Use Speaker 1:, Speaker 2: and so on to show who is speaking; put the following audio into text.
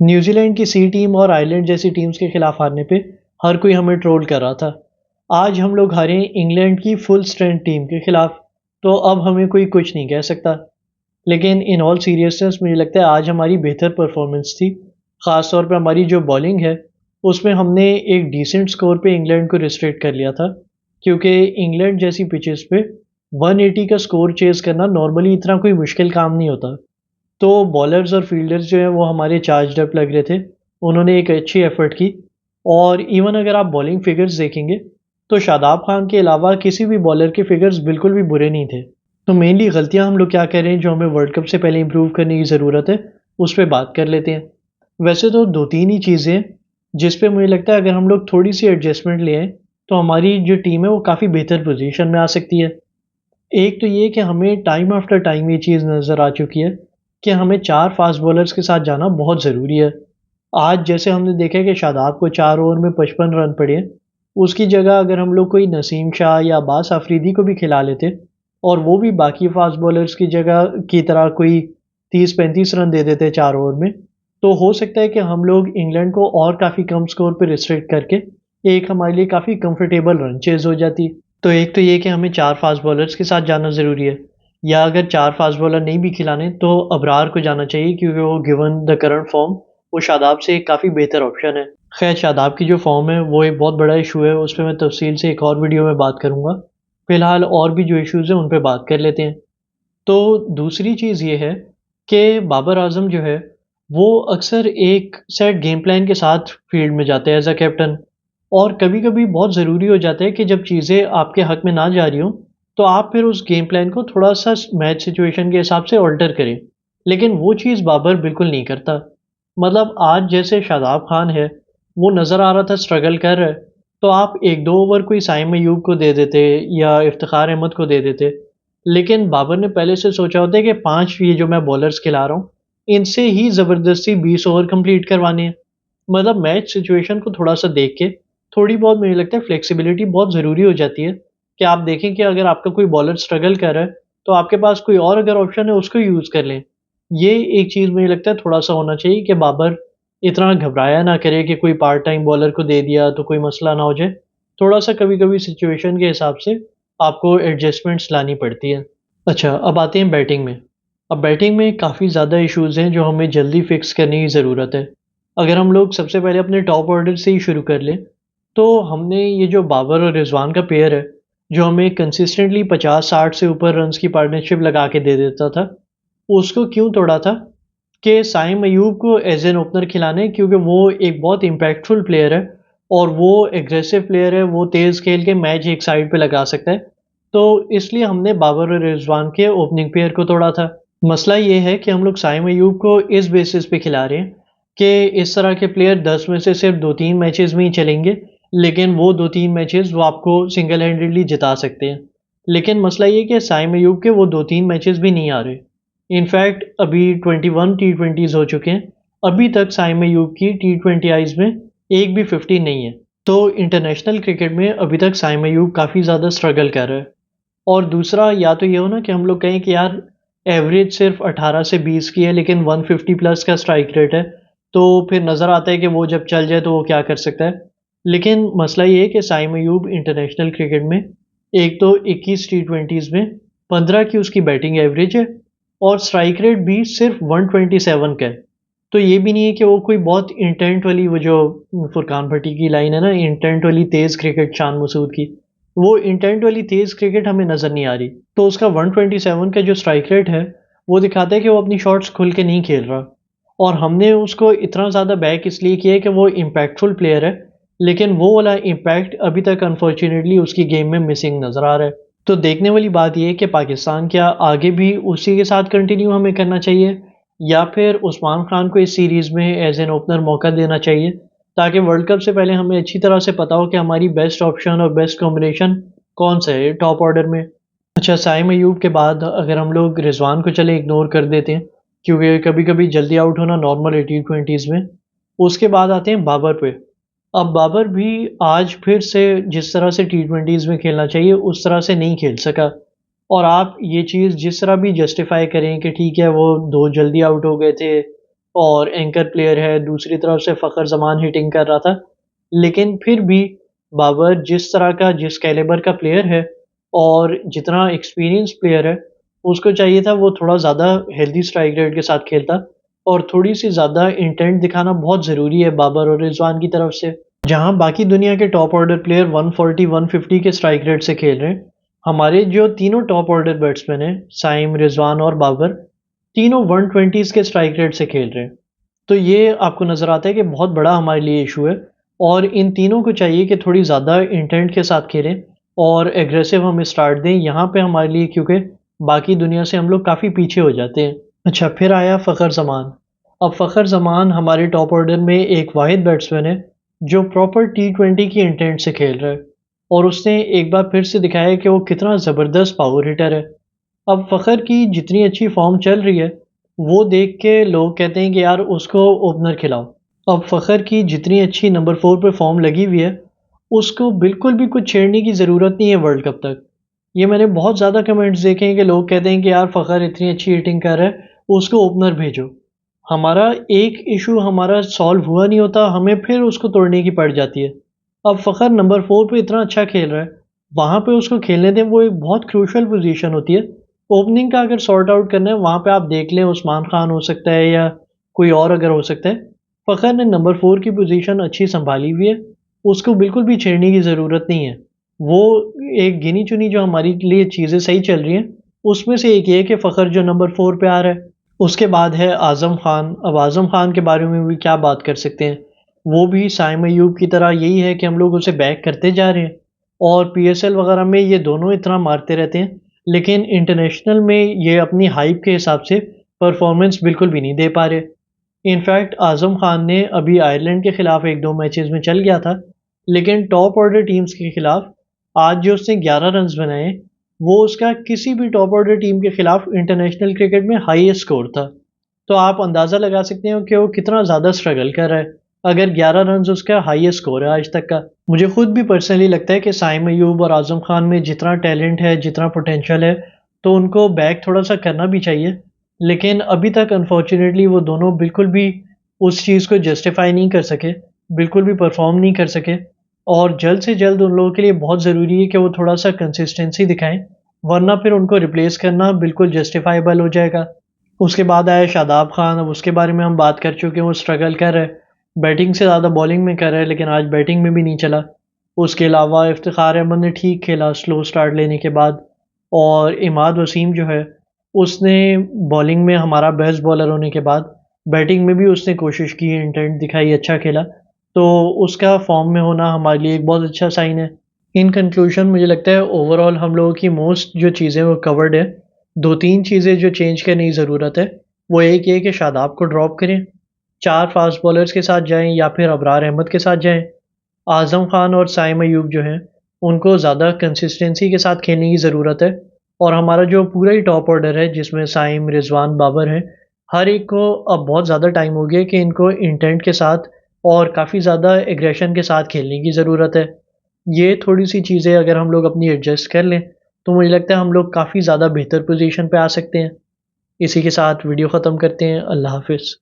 Speaker 1: New Zealand की सी team और Ireland जैसी टीम्स के खिलाफ हारने पे हर कोई हमें ट्रोल कर रहा था। आज हम लोग हारे इंग्लैंड की फुल स्ट्रेंथ टीम के खिलाफ, तो अब हमें कोई कुछ नहीं कह सकता। लेकिन इन ऑल सीरियसनेस मुझे लगता है आज हमारी बेहतर परफॉर्मेंस थी। ख़ास तौर पे हमारी जो बॉलिंग है उसमें हमने एक डिसेंट स्कोर पे इंग्लैंड को रिस्ट्रिक्ट कर लिया था, क्योंकि इंग्लैंड जैसी पिचेस पे 180 का स्कोर चेज़ करना नॉर्मली इतना कोई मुश्किल काम नहीं होता। तो बॉलर्स और फील्डर्स जो हैं वो हमारे चार्ज्ड अप लग रहे थे। उन्होंने एक अच्छी एफ़र्ट की और इवन अगर आप बॉलिंग फ़िगर्स देखेंगे, तो शादाब खान के अलावा किसी भी बॉलर के फ़िगर्स बिल्कुल भी बुरे नहीं थे। तो मेनली गलतियाँ हम लोग क्या कर रहे हैं जो हमें वर्ल्ड कप से पहले इम्प्रूव करने की ज़रूरत है, उस पे बात कर लेते हैं। वैसे तो 2-3 ही चीज़ें हैं, जिस पे मुझे लगता है अगर हम लोग थोड़ी-सी एडजस्टमेंट ले आएँ, तो हमारी जो टीम है वो काफ़ी बेहतर पोज़ीशन में आ सकती है। एक तो ये कि हमें टाइम आफ्टर टाइम ये चीज़ नज़र आ चुकी है कि हमें 4 फ़ास्ट बॉलर्स के साथ जाना बहुत ज़रूरी है। आज जैसे हमने देखा है कि शादाब को 4 ओवर में 55 रन पड़े हैं, उसकी जगह अगर हम लोग कोई नसीम शाह या अब्बास अफरीदी को भी खिला लेते और वो भी बाकी फ़ास्ट बॉलर्स की जगह की तरह कोई 30-35 रन दे देते 4 ओवर में, तो हो सकता है कि हम लोग इंग्लैंड को और काफ़ी कम स्कोर पे रिस्ट्रिक्ट करके एक हमारे लिए काफ़ी कंफर्टेबल रन चेज़ हो जाती। तो एक तो ये कि हमें 4 फ़ास्ट बॉलर्स के साथ जाना ज़रूरी है, या अगर 4 फ़ास्ट बॉलर नहीं भी खिलाने तो अबरार को जाना चाहिए, क्योंकि वो गिवन द करंट फ़ॉर्म वो शादाब से एक काफ़ी बेहतर ऑप्शन है। ख़ैर शादाब की जो फ़ॉर्म है वो एक बहुत बड़ा इशू है, उस पे मैं तफ़सील से एक और वीडियो में बात करूँगा। फ़िलहाल और भी जो इश्यूज़ हैं उन पे बात कर लेते हैं। तो दूसरी चीज़ ये है कि बाबर आज़म जो है, वो अक्सर एक सेट गेम प्लान के साथ फ़ील्ड में जाते हैं एज़ अ कैप्टन, और कभी-कभी बहुत ज़रूरी हो जाता है कि जब चीज़ें आपके हक़ में ना जा रही हों, तो आप फिर उस गेम प्लान को थोड़ा-सा मैच सिचुएशन के हिसाब से अल्टर करें। लेकिन वो चीज़ बाबर बिल्कुल नहीं करता। मतलब आज जैसे शादाब खान है, वो नज़र आ रहा था स्ट्रगल कर रहा है, तो आप 1-2 ओवर कोई साइम अय्यूब को दे देते या इफ्तिखार अहमद को दे देते। लेकिन बाबर ने पहले से सोचा होता है कि 5 ये जो मैं बॉलर्स खिला रहा हूँ, इनसे ही ज़बरदस्ती 20 ओवर कंप्लीट करवाने हैं। मतलब मैच सिचुएशन को थोड़ा-सा देख के, थोड़ी बहुत मुझे लगता है फ्लेक्सिबिलिटी बहुत ज़रूरी हो जाती है, कि आप देखें कि अगर आपका कोई बॉलर स्ट्रगल कर रहा है, तो आपके पास कोई और अगर ऑप्शन है उसको यूज़ कर लें। ये एक चीज़ मुझे लगता है थोड़ा-सा होना चाहिए कि बाबर इतना घबराया ना करे कि कोई पार्ट टाइम बॉलर को दे दिया तो कोई मसला ना हो जाए। थोड़ा-सा कभी-कभी सिचुएशन के हिसाब से आपको एडजस्टमेंट्स लानी पड़ती है। अच्छा, अब आते हैं बैटिंग में। अब बैटिंग में काफ़ी ज़्यादा इश्यूज़ हैं जो हमें जल्दी फिक्स करने की ज़रूरत है। अगर हम लोग सबसे पहले अपने टॉप ऑर्डर से ही शुरू कर लें, तो हमने ये जो बाबर और रिज़वान का पेयर है, जो हमें कंसिस्टेंटली 50-60 से ऊपर रन्स की पार्टनरशिप लगा के दे देता था, उसको क्यों तोड़ा था? कि साइम अय्यूब को एज़ एन ओपनर खिलाना है, क्योंकि वो एक बहुत इम्पैक्टफुल प्लेयर है और वो एग्रेसिव प्लेयर है, वो तेज़ खेल के मैच एक साइड पे लगा सकता है। तो इसलिए हमने बाबर और रिज़वान के ओपनिंग पेयर को तोड़ा था। मसला ये है कि हम लोग साइम अय्यूब को इस बेसिस पे खिला रहे हैं कि इस तरह के प्लेयर 10 में से सिर्फ 2-3 मैचेस में ही चलेंगे, लेकिन वो 2-3 मैचेस वो आपको सिंगल हैंडेडली जिता सकते हैं। लेकिन मसला ये है कि साइम अय्यूब के वो 2-3 मैचेस भी नहीं आ रहे। इनफैक्ट अभी 21 टी20s हो चुके हैं। अभी तक साइम अय्यूब की टी20आईज़ में एक भी 50 नहीं है। तो इंटरनेशनल क्रिकेट में अभी तक साइम अय्यूब काफ़ी ज़्यादा स्ट्रगल कर रहा है। और दूसरा या तो ये हो ना कि हम लोग कहें कि यार एवरेज सिर्फ 18 से 20 की है, लेकिन 150 प्लस का स्ट्राइक रेट है, तो फिर नज़र आता है कि वो जब चल जाए तो वो क्या कर सकता है। लेकिन मसला ये है कि साइम अय्यूब इंटरनेशनल क्रिकेट में एक तो 21 टी20s में 15 की उसकी बैटिंग एवरेज है और स्ट्राइक रेट भी सिर्फ 127 का है। तो ये भी नहीं है कि वो कोई बहुत इंटेंट वाली, वो जो फुरकान भट्टी की लाइन है ना, इंटेंट वाली तेज़ क्रिकेट शान मसूद की, वो इंटेंट वाली तेज़ क्रिकेट हमें नज़र नहीं आ रही। तो उसका 127 का जो स्ट्राइक रेट है, वो दिखाता है कि वो अपनी शॉट्स खुल के नहीं खेल रहा। और हमने उसको इतना ज़्यादा बैक इसलिए किया है कि वो इम्पैक्टफुल प्लेयर है, लेकिन वो वाला इम्पैक्ट अभी तक अनफॉर्च्युनेटली उसकी गेम में मिसिंग नज़र आ रहा है। तो देखने वाली बात ये है कि पाकिस्तान क्या आगे भी उसी के साथ कंटिन्यू हमें करना चाहिए, या फिर उस्मान खान को इस सीरीज़ में एज़ एन ओपनर मौका देना चाहिए, ताकि वर्ल्ड कप से पहले हमें अच्छी तरह से पता हो कि हमारी बेस्ट ऑप्शन और बेस्ट कॉम्बिनेशन कौन-सा है टॉप ऑर्डर में। अच्छा, साइम अय्यूब के बाद अगर हम लोग रिज़वान को चले इग्नोर कर देते हैं, क्योंकि कभी-कभी जल्दी आउट होना नॉर्मल है टी20s में। उसके बाद आते हैं बाबर पे। अब बाबर भी आज फिर से जिस तरह से टी20s में खेलना चाहिए उस तरह से नहीं खेल सका, और आप ये चीज़ जिस तरह भी जस्टिफ़ाई करें कि ठीक है वो 2 जल्दी आउट हो गए थे और एंकर प्लेयर है, दूसरी तरफ से फ़खर ज़मान हिटिंग कर रहा था। लेकिन फिर भी बाबर जिस तरह का जिस कैलिबर का प्लेयर है और जितना एक्सपीरियंस प्लेयर है, उसको चाहिए था वो थोड़ा ज़्यादा हेल्दी स्ट्राइक रेट के साथ खेलता और थोड़ी-सी ज़्यादा इंटेंट दिखाना बहुत ज़रूरी है बाबर और रिज़वान की तरफ से। जहाँ बाकी दुनिया के टॉप ऑर्डर प्लेयर 140-150 के स्ट्राइक रेट से खेल रहे हैं, हमारे जो तीनों टॉप ऑर्डर बैट्समैन हैं, साइम, रिज़वान और बाबर, तीनों 120s के स्ट्राइक रेट से खेल रहे हैं। तो ये आपको नज़र आता है कि बहुत बड़ा हमारे लिए इशू है और इन तीनों को चाहिए कि थोड़ी ज़्यादा इंटेंट के साथ खेलें और एग्रेसिव हम स्टार्ट दें यहाँ पे हमारे लिए, क्योंकि बाकी दुनिया से हम लोग काफ़ी पीछे हो जाते हैं। अच्छा, फिर आया फ़खर ज़मान। अब फ़खर ज़मान हमारे टॉप ऑर्डर में एक वाहिद बैट्समैन है जो प्रॉपर T20 की इंटेंट से खेल रहा है और उसने एक बार फिर से दिखाया है कि वो कितना ज़बरदस्त पावर हिटर है। अब फ़खर की जितनी अच्छी फॉर्म चल रही है, वो देख के लोग कहते हैं कि यार उसको ओपनर खिलाओ। अब फ़खर की जितनी अच्छी नंबर 4 पे फॉर्म लगी हुई है, उसको बिल्कुल भी कुछ छेड़ने की ज़रूरत नहीं है वर्ल्ड कप तक। ये मैंने बहुत ज़्यादा कमेंट्स देखे हैं कि लोग कहते हैं कि यार फ़खर इतनी अच्छी हिटिंग कर रहा है, उसको ओपनर भेजो। हमारा एक इशू हमारा सॉल्व हुआ नहीं होता, हमें फिर उसको तोड़ने की पड़ जाती है। अब फ़खर नंबर 4 पे इतना अच्छा खेल रहा है, वहाँ पे उसको खेलने दें, वो एक बहुत क्रूशियल पोज़ीशन होती है। ओपनिंग का अगर सॉर्ट आउट करना है, वहाँ पे आप देख लें उस्मान खान हो सकता है या कोई और अगर हो सकता है। फ़खर ने नंबर 4 की पोज़ीशन अच्छी सँभाली हुई है, उसको बिल्कुल भी छेड़ने की ज़रूरत नहीं है। वो एक गिनी-चुनी जो हमारे लिए चीज़ें सही चल रही हैं, उसमें से एक ये है कि फ़खर जो नंबर 4 पे आ रहा है। उसके बाद है आज़म खान। अब आज़म खान के बारे में भी क्या बात कर सकते हैं। वो भी साइम अय्यूब की तरह यही है कि हम लोग उसे बैक करते जा रहे हैं और पीएसएल वगैरह में ये दोनों इतना मारते रहते हैं, लेकिन इंटरनेशनल में ये अपनी हाइप के हिसाब से परफॉर्मेंस बिल्कुल भी नहीं दे पा रहे। इनफैक्ट आज़म खान ने अभी आयरलैंड के खिलाफ 1-2 मैचेस में चल गया था, लेकिन टॉप ऑर्डर टीम्स के खिलाफ आज जो उसने 11 रन्स बनाए, वो उसका किसी भी टॉप ऑर्डर टीम के खिलाफ इंटरनेशनल क्रिकेट में हाईएस्ट स्कोर था। तो आप अंदाज़ा लगा सकते हो कि वो कितना ज़्यादा स्ट्रगल कर रहा है, अगर 11 रन्स उसका हाईएस्ट स्कोर है आज तक का। मुझे खुद भी पर्सनली लगता है कि साइम अय्यूब और आज़म खान में जितना टैलेंट है, जितना पोटेंशियल है, तो उनको बैक थोड़ा-सा करना भी चाहिए। लेकिन अभी तक अनफॉर्च्युनेटली वो दोनों बिल्कुल भी उस चीज़ को जस्टिफ़ाई नहीं कर सके, बिल्कुल भी परफ़ॉर्म नहीं कर सके और जल्द से जल्द उन लोगों के लिए बहुत ज़रूरी है कि वो थोड़ा-सा कंसिस्टेंसी दिखाएँ, वरना फिर उनको रिप्लेस करना बिल्कुल जस्टिफ़ाएबल हो जाएगा। उसके बाद आया शादाब खान। अब उसके बारे में हम बात कर चुके हैं, वो स्ट्रगल कर रहा है, बैटिंग से ज़्यादा बॉलिंग में कर रहा है, लेकिन आज बैटिंग में भी नहीं चला। उसके अलावा इफ्तिखार अहमद ने ठीक खेला स्लो स्टार्ट लेने के बाद और इमाद वसीम जो है, उसने बॉलिंग में हमारा बेस्ट बॉलर होने के बाद बैटिंग में भी उसने कोशिश की, इंटेंट दिखाई, अच्छा खेला। तो उसका फॉर्म में होना हमारे लिए एक बहुत अच्छा साइन है। इन कंक्लूजन मुझे लगता है ओवरऑल हम लोगों की मोस्ट जो चीज़ें वो कवर्ड है। 2-3 चीज़ें जो चेंज करने की ज़रूरत है, वो एक ये है कि शादाब को ड्रॉप करें, 4 फास्ट बॉलर्स के साथ जाएँ या फिर अबरार अहमद के साथ जाएँ। आज़म खान और साइम अय्यूब जो हैं, उनको ज़्यादा कंसिस्टेंसी के साथ खेलने की ज़रूरत है और हमारा जो पूरा ही टॉप ऑर्डर है, जिसमें साइम, रिज़वान, बाबर हैं, हर एक को अब बहुत ज़्यादा टाइम हो गया कि इनको इंटेंट के साथ और काफ़ी ज़्यादा एग्रेशन के साथ खेलने की ज़रूरत है। ये थोड़ी-सी चीज़ें अगर हम लोग अपनी एडजस्ट कर लें, तो मुझे लगता है हम लोग काफ़ी ज़्यादा बेहतर पोज़ीशन पे आ सकते हैं। इसी के साथ वीडियो ख़त्म करते हैं। अल्लाह हाफ़िज़।